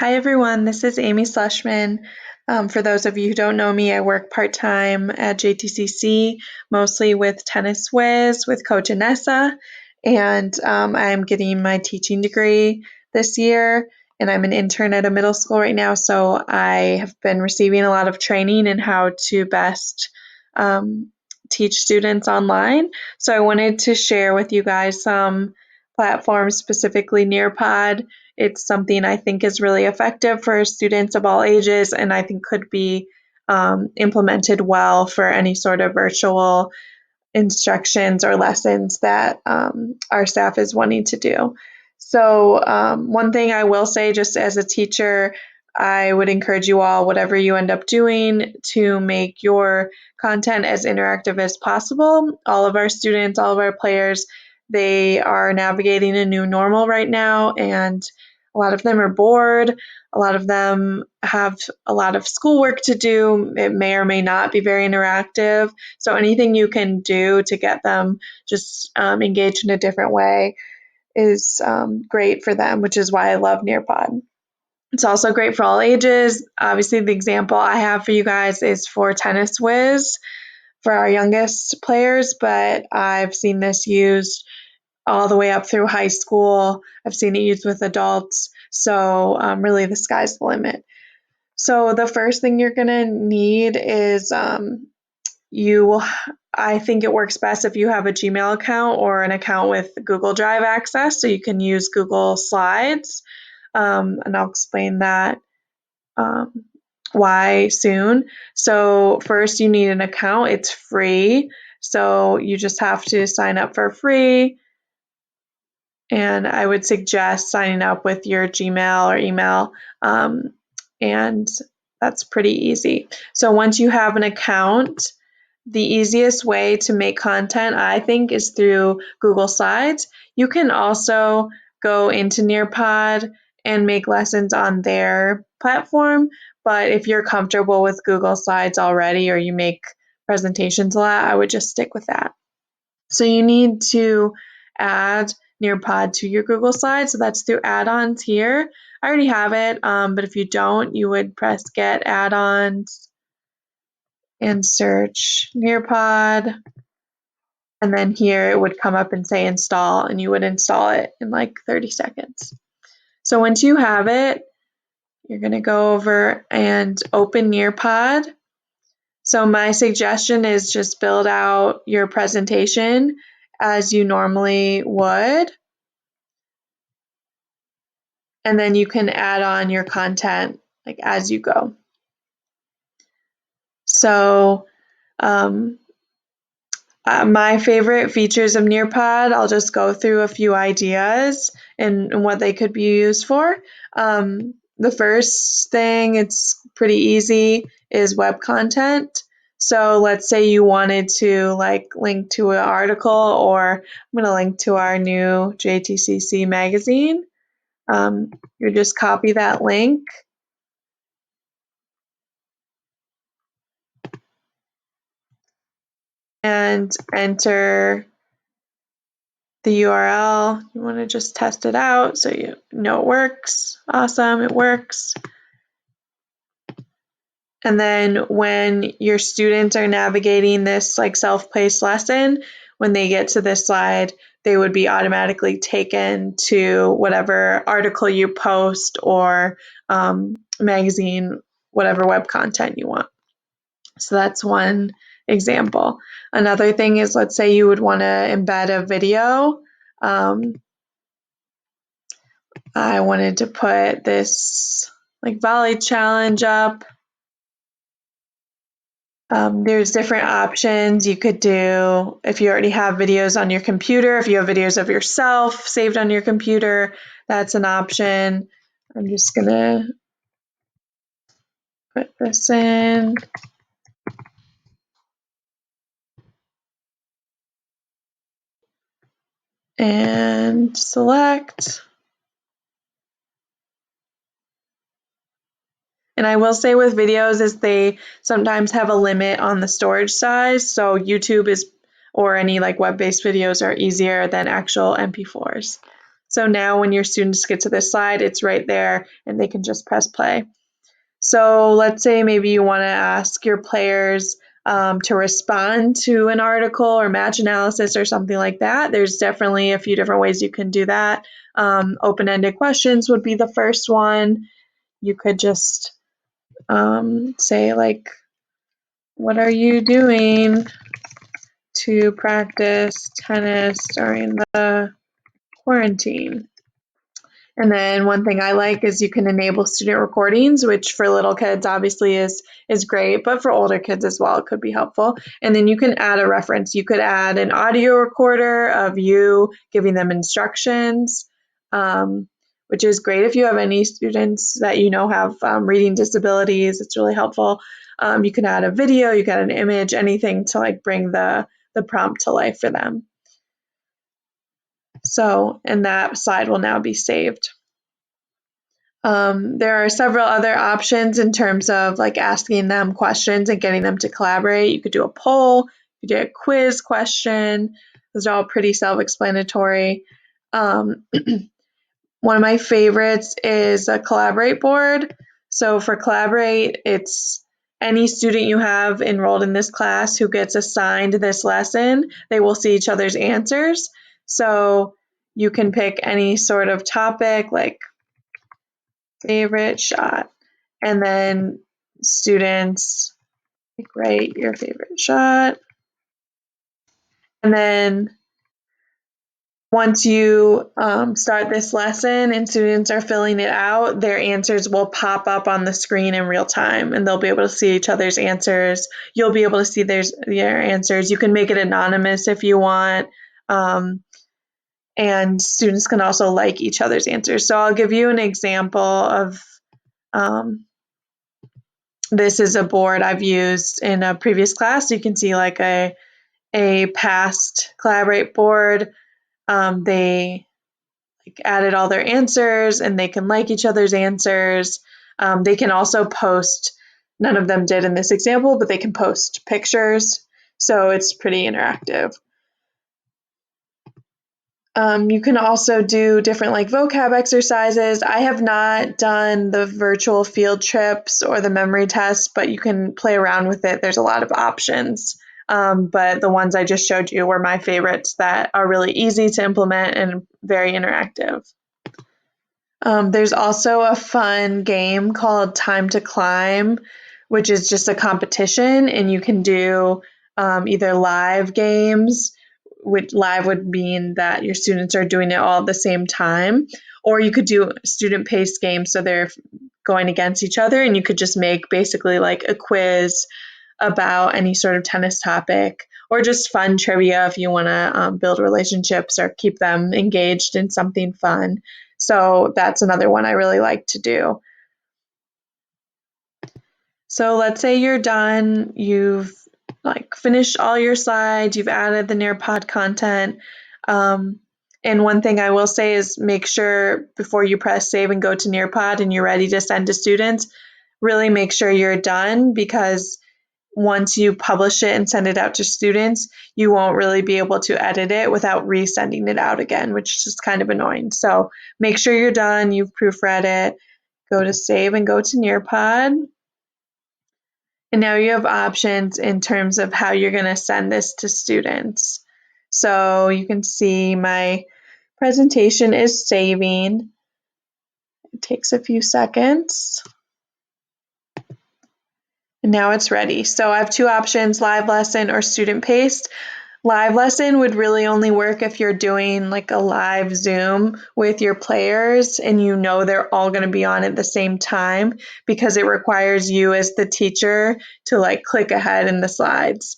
Hi everyone, this is Amy Schleshman. For those of you who don't know me, I work part-time at JTCC, mostly with Tennis Whiz with Coach Anessa, and I'm getting my teaching degree this year, and I'm an intern at a middle school right now, so I have been receiving a lot of training in how to best teach students online. So I wanted to share with you guys some platforms, specifically NearPod. It's something I think is really effective for students of all ages, and I think could be implemented well for any sort of virtual instructions or lessons that our staff is wanting to do. So one thing I will say, just as a teacher, I would encourage you all, whatever you end up doing, to make your content as interactive as possible. All of our students, all of our players, they are navigating a new normal right now, and a lot of them are bored. A lot of them have a lot of schoolwork to do. It may or may not be very interactive. So anything you can do to get them just engaged in a different way is great for them, which is why I love NearPod. It's also great for all ages. Obviously, the example I have for you guys is for Tennis Whiz for our youngest players, but I've seen this used all the way up through high school. I've seen it used with adults. So really the sky's the limit. So the first thing you're going to need is I think it works best if you have a Gmail account or an account with Google Drive access, so you can use Google Slides. And I'll explain that why soon. So first you need an account. It's free. So you just have to sign up for free. And I would suggest signing up with your Gmail or email. And that's pretty easy. So once you have an account, the easiest way to make content, I think, is through Google Slides. You can also go into NearPod and make lessons on their platform, but if you're comfortable with Google Slides already or you make presentations a lot, I would just stick with that. So you need to add NearPod to your Google Slides. So that's through add-ons here. I already have it, but if you don't, you would press Get Add-ons and search NearPod. And then here it would come up and say install, and you would install it in like 30 seconds. So once you have it, you're going to go over and open NearPod. So my suggestion is just build out your presentation as you normally would. And then you can add on your content like as you go. So my favorite features of NearPod, I'll just go through a few ideas and what they could be used for. The first thing, it's pretty easy, is web content. So let's say you wanted to like link to an article, or I'm going to link to our new JTCC magazine. You just copy that link and enter the URL. You want to just test it out so you know it works. Awesome, it works. And then when your students are navigating this like self-paced lesson, when they get to this slide, they would be automatically taken to whatever article you post or magazine, whatever web content you want. So that's one example. Another thing is, let's say you would want to embed a video. I wanted to put this like volley challenge up. There's different options you could do if you already have videos on your computer. If you have videos of yourself saved on your computer, that's an option. I'm just gonna put this in. And select. And I will say with videos is they sometimes have a limit on the storage size. So YouTube is, or any like web-based videos are easier than actual MP4s. So now when your students get to this slide, it's right there and they can just press play. So let's say maybe you want to ask your players to respond to an article or match analysis or something like that. There's definitely a few different ways you can do that. Open-ended questions would be the first one. You could just say like, what are you doing to practice tennis during the quarantine? And then one thing I like is you can enable student recordings, which for little kids obviously is great, but for older kids as well, it could be helpful. And then you can add a reference. You could add an audio recorder of you giving them instructions, which is great if you have any students that you know have reading disabilities. It's really helpful. You can add a video, you can add an image, anything to like bring the prompt to life for them. So, and that slide will now be saved. There are several other options in terms of like asking them questions and getting them to collaborate. You could do a poll, you could do a quiz question. Those are all pretty self-explanatory. One of my favorites is a collaborate board. So for collaborate, it's any student you have enrolled in this class who gets assigned this lesson, they will see each other's answers. So you can pick any sort of topic like favorite shot, and then students like write your favorite shot. And then once you start this lesson and students are filling it out, their answers will pop up on the screen in real time and they'll be able to see each other's answers. You'll be able to see their answers. You can make it anonymous if you want. And students can also like each other's answers. So I'll give you an example of this is a board I've used in a previous class. You can see like a past collaborate board. They like added all their answers and they can like each other's answers. They can also post, none of them did in this example, but they can post pictures. So it's pretty interactive. You can also do different like vocab exercises. I have not done the virtual field trips or the memory tests, but you can play around with it. There's a lot of options. But the ones I just showed you were my favorites that are really easy to implement and very interactive. There's also a fun game called Time to Climb, which is just a competition, and you can do either live games, which live would mean that your students are doing it all at the same time, or you could do student-paced games, so they're going against each other, and you could just make basically like a quiz about any sort of tennis topic, or just fun trivia if you want to build relationships or keep them engaged in something fun. So that's another one I really like to do. So let's say you're done, you've like finished all your slides, you've added the NearPod content. And one thing I will say is make sure before you press save and go to NearPod and you're ready to send to students, really make sure you're done, because once you publish it and send it out to students, you won't really be able to edit it without resending it out again, which is just kind of annoying. So make sure you're done, you've proofread it, go to save and go to NearPod. And now you have options in terms of how you're going to send this to students. So you can see my presentation is saving. It takes a few seconds. And now it's ready. So I have two options, live lesson or student paced. Live lesson would really only work if you're doing like a live Zoom with your players and you know they're all going to be on at the same time, because it requires you as the teacher to like click ahead in the slides.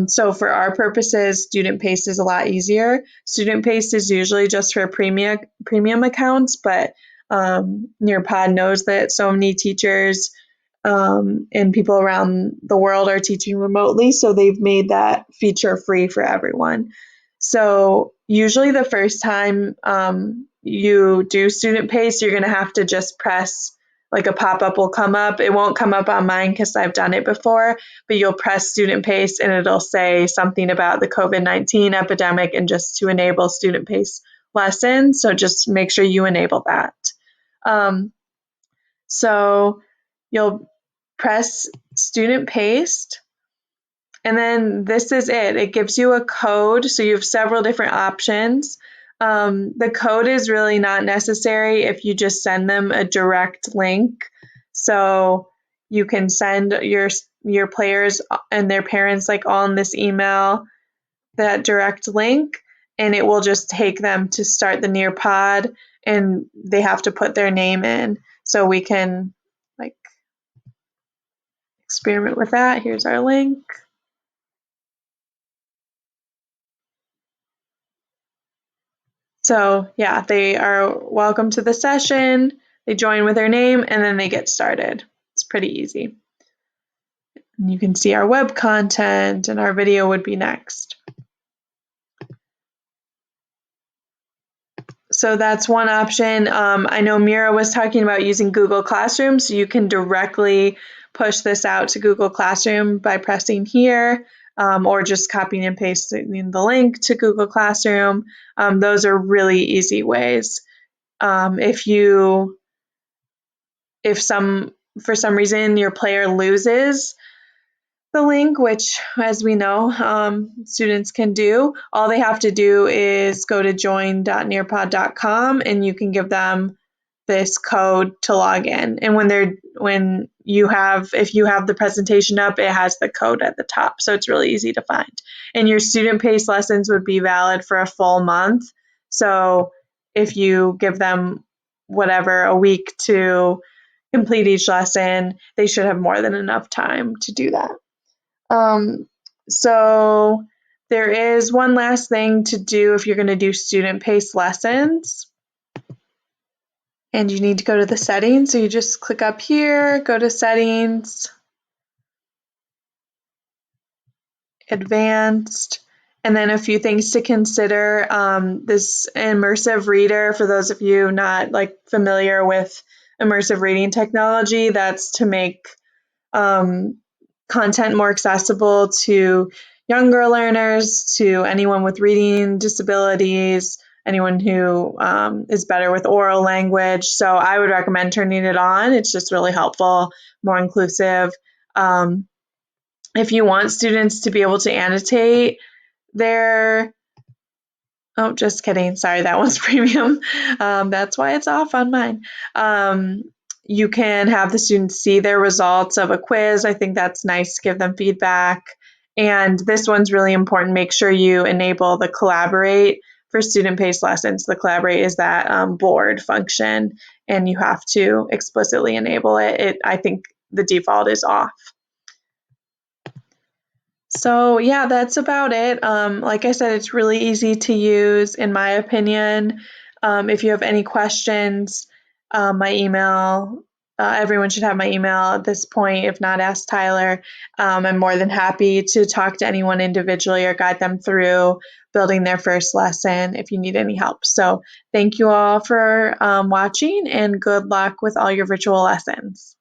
So for our purposes, student paced is a lot easier. Student paced is usually just for premium accounts, but NearPod knows that so many teachers and people around the world are teaching remotely, so they've made that feature free for everyone. So usually the first time you do student pace, you're going to have to just press, like a pop-up will come up. It won't come up on mine because I've done it before, but you'll press student pace and it'll say something about the COVID-19 epidemic and just to enable student pace lesson, so just make sure you enable that. So you'll press student paste, and then this is it. It gives you a code, so you have several different options. The code is really not necessary if you just send them a direct link. So you can send your players and their parents like all in this email that direct link, and it will just take them to start the NearPod, and they have to put their name in. So we can like experiment with that. Here's our link. So yeah, they are welcome to the session. They join with their name and then they get started. It's pretty easy. And you can see our web content, and our video would be next. So that's one option. I know Mira was talking about using Google Classroom, so you can directly push this out to Google Classroom by pressing here, or just copying and pasting the link to Google Classroom. Those are really easy ways. If for some reason your player loses the link, which as we know students can do, all they have to do is go to join.nearpod.com and you can give them this code to log in. And if you have the presentation up, it has the code at the top, so it's really easy to find. And your student paced lessons would be valid for a full month. So if you give them a week to complete each lesson, they should have more than enough time to do that. So there is one last thing to do if you're going to do student-paced lessons. And you need to go to the settings. So you just click up here, go to settings, advanced, and then a few things to consider. This immersive reader, for those of you not familiar with immersive reading technology, that's to make content more accessible to younger learners, to anyone with reading disabilities, anyone who is better with oral language. So I would recommend turning it on. It's just really helpful, more inclusive. If you want students to be able to annotate their Oh, just kidding. Sorry, that one's premium. That's why it's off on mine. You can have the students see their results of a quiz. I think that's nice to give them feedback. And this one's really important. Make sure you enable the collaborate for student-paced lessons. The collaborate is that board function, and you have to explicitly enable it. I think the default is off. So yeah, that's about it. Like I said, it's really easy to use, in my opinion. If you have any questions, my email, everyone should have my email at this point. If not, ask Tyler. I'm more than happy to talk to anyone individually or guide them through building their first lesson if you need any help. So thank you all for watching, and good luck with all your virtual lessons.